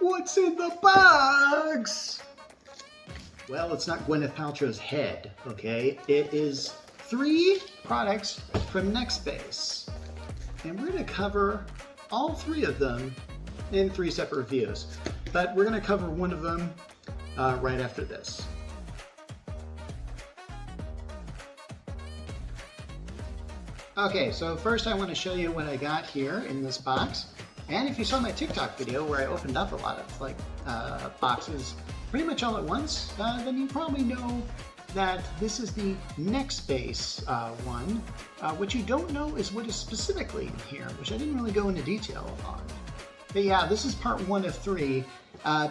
What's in the box? Well, it's not Gwyneth Paltrow's head, okay? It is 3 products from NextBase. And we're going to cover all 3 of them in 3 separate reviews. But we're going to cover one of them right after this. Okay, so first I want to show you what I got here in this box. And if you saw my TikTok video where I opened up a lot of boxes pretty much all at once, then you probably know that this is the NextBase one. What you don't know is what is specifically in here, which I didn't really go into detail on. But yeah, this is part 1 of 3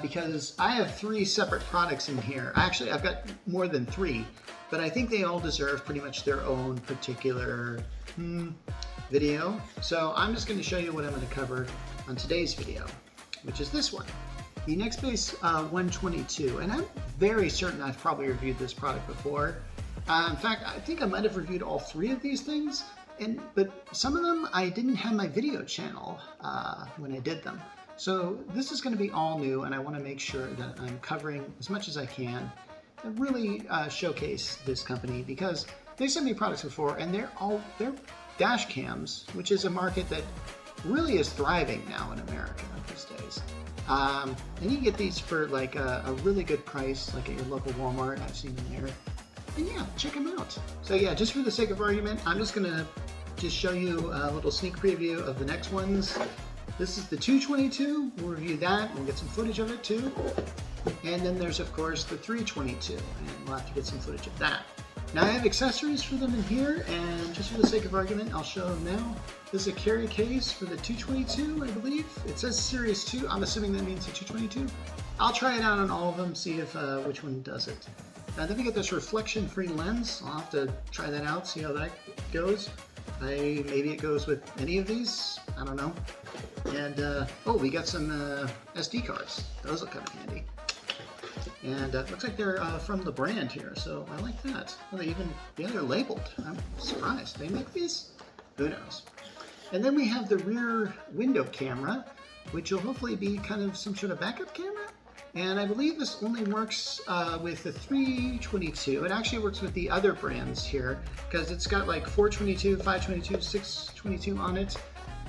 because I have 3 separate products in here. Actually, I've got more than 3, but I think they all deserve pretty much their own particular video. So I'm just going to show you what I'm going to cover on today's video, which is this one, the NextBase 122. And I'm very certain I've probably reviewed this product before. In fact, I think I might have reviewed all 3 of these things, but some of them I didn't have my video channel when I did them. So this is going to be all new, and I want to make sure that I'm covering as much as I can and really showcase this company, because they've sent me products before, and they're dash cams, which is a market that really is thriving now in America these days. And you can get these for like a really good price, like at your local Walmart. I've seen them there. And yeah, check them out. So yeah, just for the sake of argument, I'm just gonna show you a little sneak preview of the next ones. This is the 222. We'll review that. We'll get some footage of it too. And then there's of course the 322, and we'll have to get some footage of that. Now I have accessories for them in here, and just for the sake of argument, I'll show them now. This is a carry case for the 222, I believe. It says Series 2. I'm assuming that means the 222. I'll try it out on all of them, see if which one does it. Then we get this reflection-free lens. I'll have to try that out, see how that goes. Maybe it goes with any of these. I don't know. And oh, we got some SD cards. Those will come in handy. And it looks like they're from the brand here, so I like that. Well, they're labeled. I'm surprised. They make these? Who knows? And then we have the rear window camera, which will hopefully be kind of some sort of backup camera. And I believe this only works with the 322. It actually works with the other brands here, because it's got like 422, 522, 622 on it.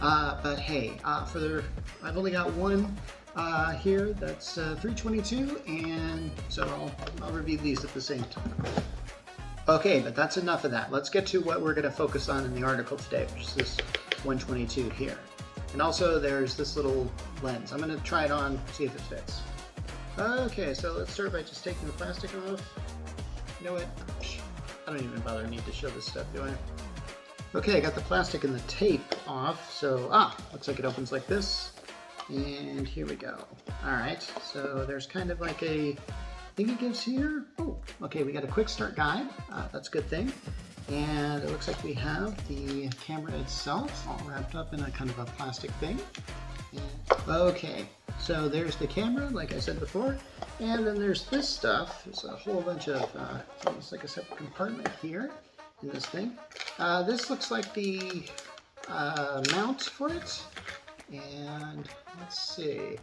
But hey, I've only got one here, that's 322, and so I'll review these at the same time. Okay, but that's enough of that. Let's get to what we're going to focus on in the article today, which is this 122 here. And also there's this little lens. I'm going to try it on, see if it fits. Okay, so let's start by just taking the plastic off. You know what? I don't even bother need to show this stuff, do I? Okay, I got the plastic and the tape off, so looks like it opens like this. And here we go. Alright, so there's kind of like a thing it gives here. Oh, okay, we got a quick start guide. That's a good thing. And it looks like we have the camera itself all wrapped up in a kind of a plastic thing. Okay, so there's the camera, like I said before. And then there's this stuff. There's a whole bunch of, almost like a separate compartment here in this thing. This looks like the mount for it. And let's see, I'm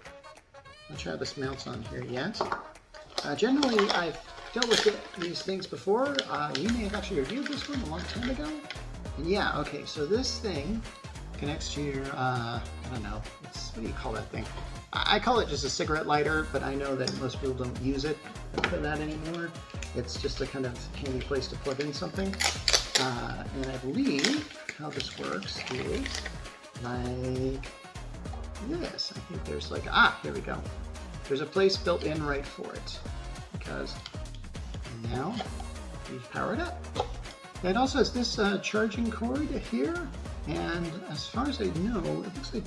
not sure how this mounts on here yet. Generally, I've dealt with these things before. You may have actually reviewed this one a long time ago. And yeah, okay, so this thing connects to your, I don't know, what do you call that thing? I call it just a cigarette lighter, but I know that most people don't use it for that anymore. It's just a kind of handy place to plug in something. And I believe how this works is like this. I think there's like, here we go. There's a place built in right for it, because now you power it up. It also has this charging cord here, and as far as I know, it looks like,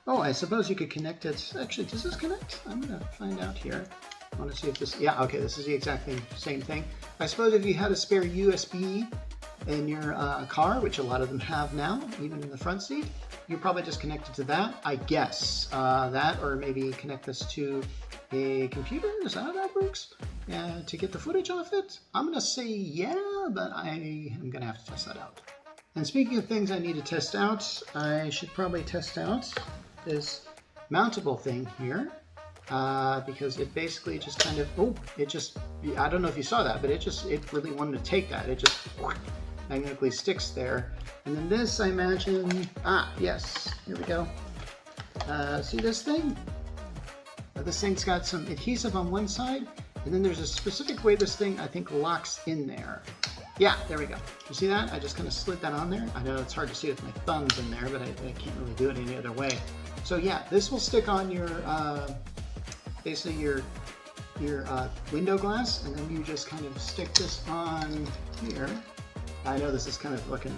oh, I suppose you could connect it. Actually, does this connect? I'm gonna find out here. I want to see if this, yeah, okay, this is the exact same thing. I suppose if you had a spare USB in your car, which a lot of them have now, even in the front seat, you probably just connect it to that, I guess. That, or maybe connect this to a computer, is that how that works? To get the footage off it? I'm gonna say yeah, but I am gonna have to test that out. And speaking of things I need to test out, I should probably test out this mountable thing here. because it basically just kind of, I don't know if you saw that, but it really wanted to take that. It just magnetically sticks there. And then this, I imagine, yes, here we go. See this thing? This thing's got some adhesive on one side, and then there's a specific way this thing, I think, locks in there. Yeah, there we go. You see that? I just kind of slid that on there. I know it's hard to see with my thumbs in there, but I can't really do it any other way. So yeah, this will stick on your, basically your window glass, and then you just kind of stick this on here. I know this is kind of looking,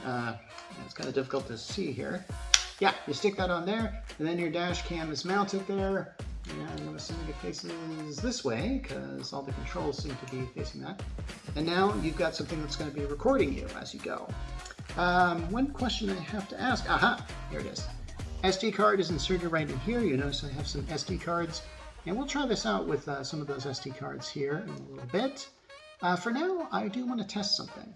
it's kind of difficult to see here. Yeah, you stick that on there, and then your dash cam is mounted there. And I'm assuming it faces this way, because all the controls seem to be facing that. And now you've got something that's going to be recording you as you go. One question I have to ask, here it is. SD card is inserted right in here. You notice I have some SD cards. And we'll try this out with some of those SD cards here in a little bit. For now, I do want to test something.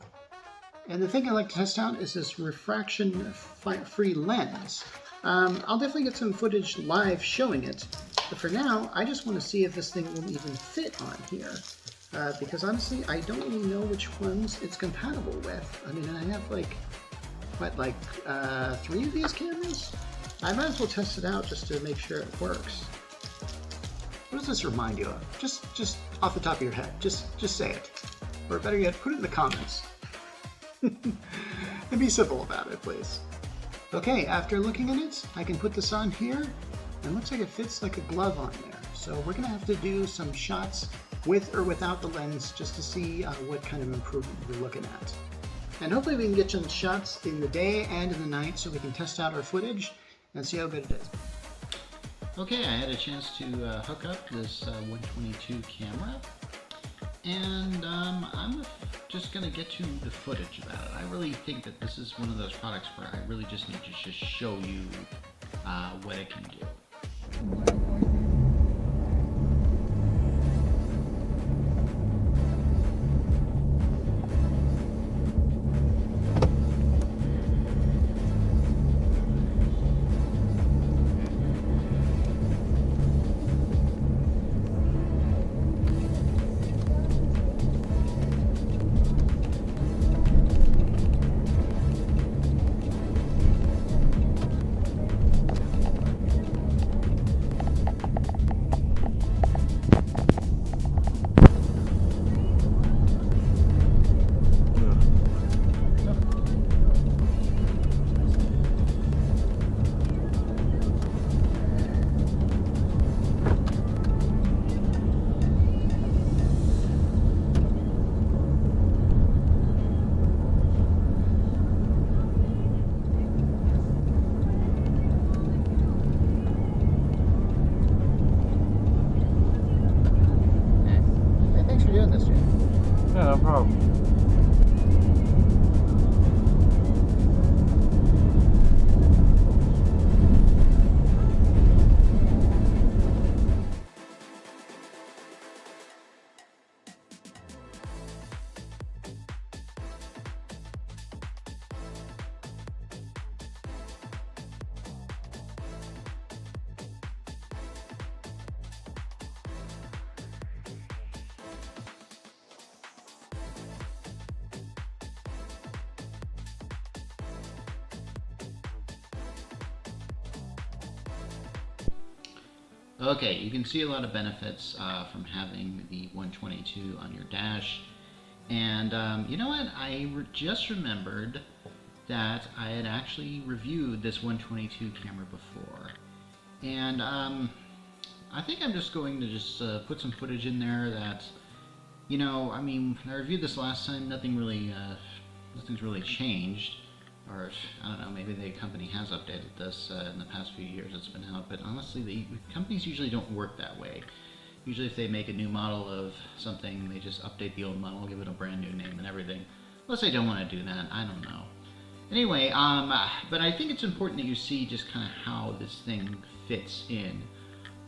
And the thing I like to test out is this refraction-free lens. I'll definitely get some footage live showing it, but for now, I just want to see if this thing will even fit on here. Because honestly, I don't really know which ones it's compatible with. I mean, I have like, what, like 3 of these cameras? I might as well test it out just to make sure it works. What does this remind you of? Just off the top of your head, just say it. Or better yet, put it in the comments. And be simple about it, please. Okay, after looking at it, I can put this on here, and it looks like it fits like a glove on there. So we're gonna have to do some shots with or without the lens just to see what kind of improvement we're looking at. And hopefully we can get some shots in the day and in the night so we can test out our footage and see how good it is. Okay, I had a chance to hook up this 122 camera, and I'm just going to get to the footage about it. I really think that this is one of those products where I really just need to just show you what it can do. Yeah, no problem. Okay, you can see a lot of benefits from having the 122 on your dash. And you know what? I just remembered that I had actually reviewed this 122 camera before. And I think I'm just going to just put some footage in there that, you know, I mean, I reviewed this last time, nothing's really changed. Or, I don't know, maybe the company has updated this in the past few years it's been out, but honestly, the companies usually don't work that way. Usually if they make a new model of something, they just update the old model, give it a brand new name and everything. Unless they don't want to do that, I don't know. Anyway, but I think it's important that you see just kind of how this thing fits in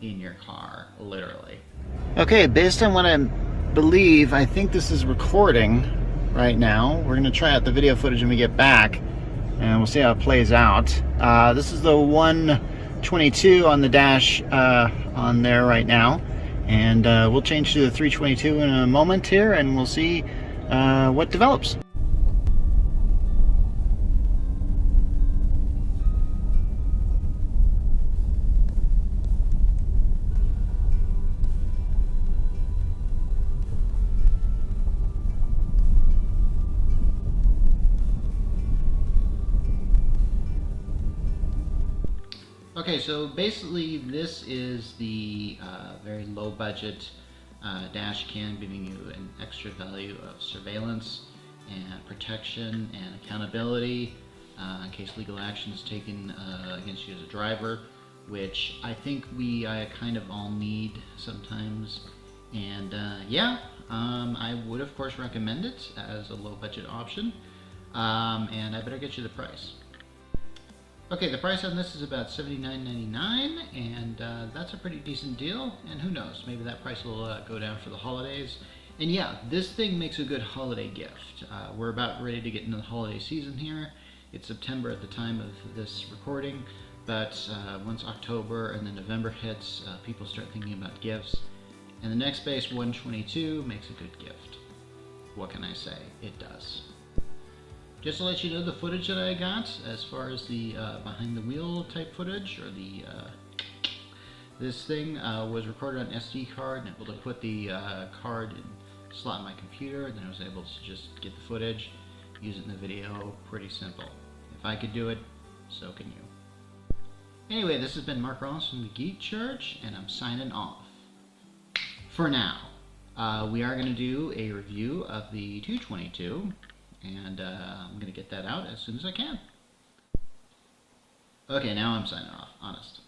your car, literally. Okay, based on what I believe, I think this is recording right now. We're going to try out the video footage when we get back, and we'll see how it plays out. This is the 122 on the dash on there right now. And we'll change to the 322 in a moment here, and we'll see what develops. Okay, so basically this is the very low budget dash cam, giving you an extra value of surveillance and protection and accountability in case legal action is taken against you as a driver, which I think we kind of all need sometimes. And yeah, I would of course recommend it as a low budget option, and I better get you the price. Okay, the price on this is about $79.99, and that's a pretty decent deal, and who knows, maybe that price will go down for the holidays. And yeah, this thing makes a good holiday gift. We're about ready to get into the holiday season here. It's September at the time of this recording, but once October and then November hits, people start thinking about gifts, and the NextBase 122 makes a good gift. What can I say? It does. Just to let you know the footage that I got, as far as the behind the wheel type footage, or the this thing was recorded on SD card and able to put the card in slot in my computer, and then I was able to just get the footage, use it in the video. Pretty simple. If I could do it, so can you. Anyway, this has been Mark Rollins from TheGeekChurch, and I'm signing off. For now, we are going to do a review of the 222. And I'm going to get that out as soon as I can. Okay, now I'm signing off. Honest.